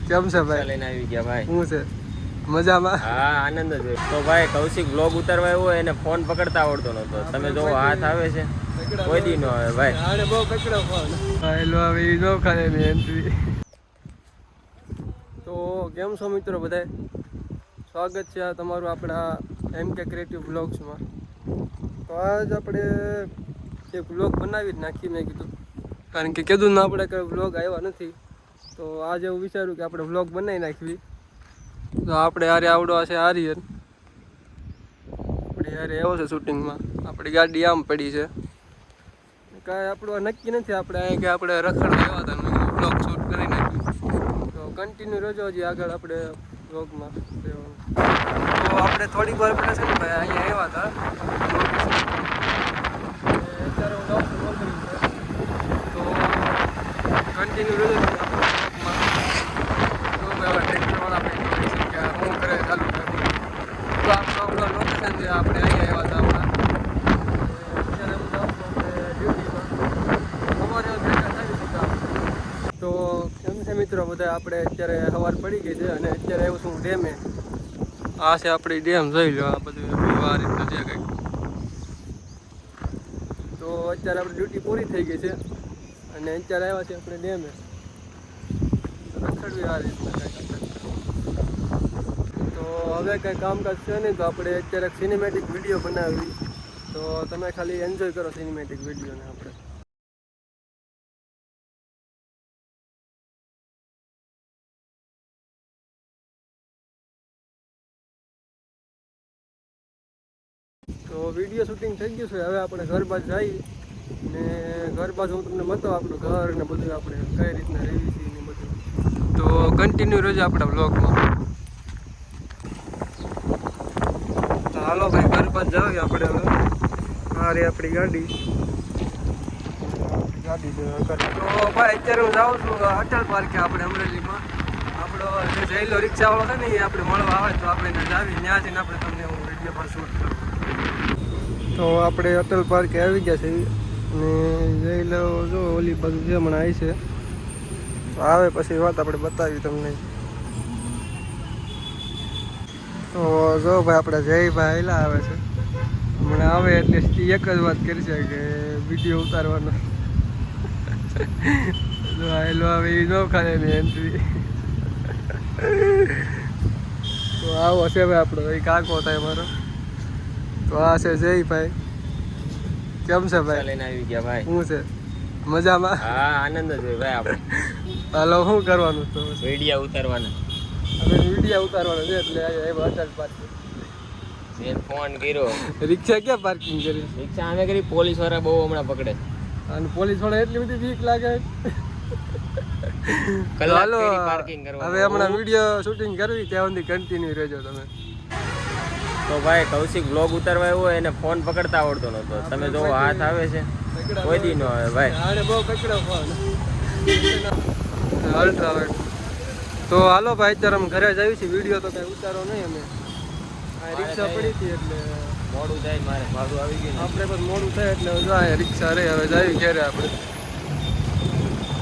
કેમ છે ભાઈ? લઈને આવી ગયા ભાઈ. શું છે મજામાં? હા આનંદ જ. તો ભાઈ કૌશિક બ્લોગ ઉતારવા આવ્યો એને ફોન પકડતા આવડતો નતો. તમે જો હાથ આવે છે કોઈ દી નો આવે ભાઈ. આને બહુ પકડો ફોન. હેલો હવે ઈ નો ખાને ની એન્ટ્રી. તો કેમ છો મિત્રો બધાય? સ્વાગત છે આ તમારું આપણા MK ક્રિએટિવ બ્લોગ્સમાં. તો આજ આપણે એક બ્લોગ બનાવી જ નાખી મેં કીધું, કારણ કે કીધું ને આપણે કંઈ બ્લોગ આવ્યા નથી. તો આજે એવું વિચાર્યું કે આપણે બ્લોગ બનાવી નાખવી. તો આપણે હારે આવડો છે આર્યન, આપણે યારે આવ્યો છે શૂટિંગમાં. આપણી ગાડી આમ પડી છે, કાંઈ આપણું નક્કી નથી. આપણે અહીં કે આપણે રખડવા આવ્યા હતા, મેં બ્લોગ શૂટ કરી નાખ્યું. તો કન્ટિન્યુ રહેજો હજી આગળ આપણે બ્લોગમાં. તો આપણે થોડીક વાર પહેલાં છે ને ભાઈ અહીંયા આવ્યા હતા, અત્યારે હું જાઉં છું નોકરી પર. તો કન્ટિન્યુ રહેજો બ્લોગમાં. તો ભાઈ ટ્રેક્ટરવાળા ભાઈ કે હું કરે ચાલુ કરે. તો આપણું લોકેશન છે, આપણે અહીંયા આવ્યા હતા હમણાં. અત્યારે હું જાઉં છું આપણે ડ્યુટીમાં. સવારે ભેગા થઈ દીધા. તો કેમ છે મિત્રો બધા? આપણે અત્યારે સવાર પડી ગઈ છે અને અત્યારે આવ્યું છું ડેમે. આ છે આપણી ડેમ, જોઈ લો. આ બધું આ રીતનું છે કંઈક. તો અત્યારે આપણી ડ્યુટી પૂરી થઈ ગઈ છે અને અત્યારે આવ્યા છે આપણે ડેમે. રખડવી આ રીતના કંઈક. તો હવે કંઈ કામકાજ છે નહીં, તો આપણે અત્યારે સિનેમેટિક વિડીયો બનાવી. તો તમે ખાલી એન્જોય કરો સિનેમેટિક વિડીયોને. આપણે તો વિડીયો શૂટિંગ થઈ ગયું છે. હવે આપણે ઘર બાજુ જઈએ ને ઘર બાજુ હું તમને બતાવું આપણું ઘર ને બધું, આપણે કઈ રીતના રહેવી છીએ ને બધું. તો કન્ટિન્યુ રહેજો આપણા બ્લોગમાં. તો હાલો ભાઈ ઘર બાજુ જાવીએ આપણે હવે. આ રે આપણી ગાડી છે. તો ભાઈ અત્યારે હું જાઉં છું અટલ પાર્કે, આપણે અમરેલીમાં. આપણો જે જયેલો રિક્ષાવાળો છે ને એ આપણે મળવા આવે, તો આપણે જાવી ત્યાં જઈને આપણે તમને હું વિડીયો પર શૂટ કરું. તો આપણે અટલ પાર્કે આવી ગયા છે અને જઈ લો. જો ઓલી બાજુ જે હમણાં આવી છે, તો આવે પછી વાત આપણે બતાવી તમને. તો જો ભાઈ આપણે જયભાઈ હેલા આવે છે. હમણાં આવે એટલે એક જ વાત કરી છે કે વિડીયો ઉતારવાનો. જો હેલો આવે એ ન ખાને ની એન્ટ્રી. તો આવો છે ભાઈ આપણો એ કાકો થાય મારો. તો આ છે જયભાઈ. કેમ છે ભાઈ? લઈને આવી ગયા ભાઈ. શું છે મજામાં? હા આનંદ જ હોય ભાઈ. આપણે હાલો શું કરવાનું તો? વિડીયો ઉતારવાના. હવે વિડીયો ઉતારવાનો છે એટલે આવ્યા અટલ પાર્કિંગ. મેં ફોન કર્યો. રિક્ષા ક્યાં પાર્કિંગ કરી? રિક્ષા અમે કરી. પોલીસ વાળા બહુ હમણાં પકડે. અને પોલીસ વાળા એટલી બધી બીક લાગે. હાલો પાર્કિંગ કરવા. હવે હમણાં વિડીયો શૂટિંગ કરવી, ત્યાં સુધી કન્ટિન્યુ રહેજો તમે. તો ભાઈ કૌશિક બ્લોગ ઉતારવા આવ્યો એને ફોન પકડતા આવડતો નતો. તમે જો હાથ આવે છે કોઈ દી નો આવે ભાઈ. આને બહુ પકડો ફોન. અલ્ટ્રા. તો હાલો ભાઈ અત્યારે અમે ઘરે જ આવી છીએ. વિડીયો તો કઈ ઉતારો નહીં અમે. આ રિક્ષા પડી હતી એટલે મોડું થાય મારે. ભાડું આવી ગયું. આપણે પણ મોડું થાય એટલે રિક્ષા રે હવે જાય ઘેરે આપણે.